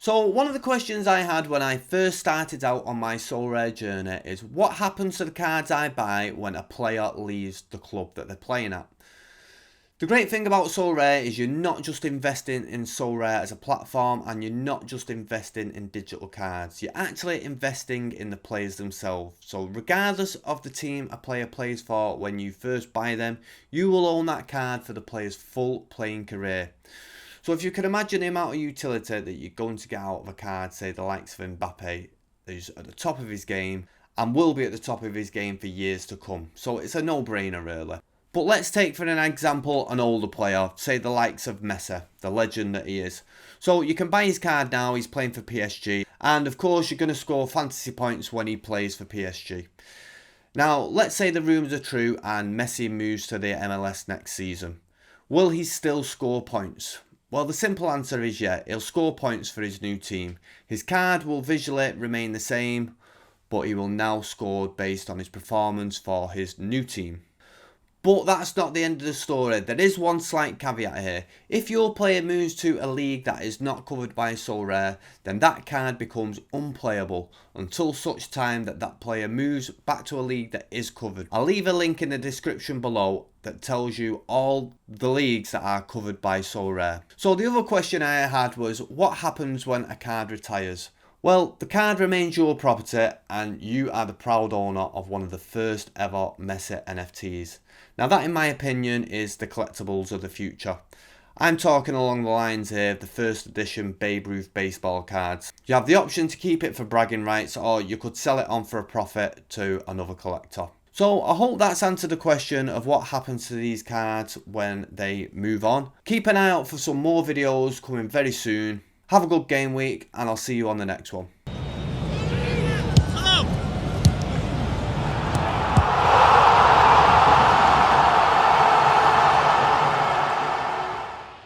So one of the questions I had when I first started out on my Sorare journey is what happens to the cards I buy when a player leaves the club that they're playing at? The great thing about Sorare is you're not just investing in Sorare as a platform, and you're not just investing in digital cards. You're actually investing in the players themselves. So regardless of the team a player plays for when you first buy them, you will own that card for the player's full playing career. So if you can imagine the amount of utility that you're going to get out of a card, say the likes of Mbappe, who's at the top of his game and will be at the top of his game for years to come. So it's a no-brainer really. But let's take for an example an older player, say the likes of Messi, the legend that he is. So you can buy his card now, he's playing for PSG, and of course you're going to score fantasy points when he plays for PSG. Now, let's say the rumours are true and Messi moves to the MLS next season. Will he still score points? Well, the simple answer is yeah, he'll score points for his new team. His card will visually remain the same, but he will now score based on his performance for his new team. But that's not the end of the story. There is one slight caveat here. If your player moves to a league that is not covered by Sorare, then that card becomes unplayable until such time that that player moves back to a league that is covered. I'll leave a link in the description below that tells you all the leagues that are covered by Sorare. So the other question I had was, what happens when a card retires? Well, the card remains your property and you are the proud owner of one of the first ever Messi NFTs. Now that, in my opinion, is the collectibles of the future. I'm talking along the lines here of the first edition Babe Ruth baseball cards. You have the option to keep it for bragging rights, or you could sell it on for a profit to another collector. So I hope that's answered the question of what happens to these cards when they move on. Keep an eye out for some more videos coming very soon. Have a good game week and I'll see you on the next one.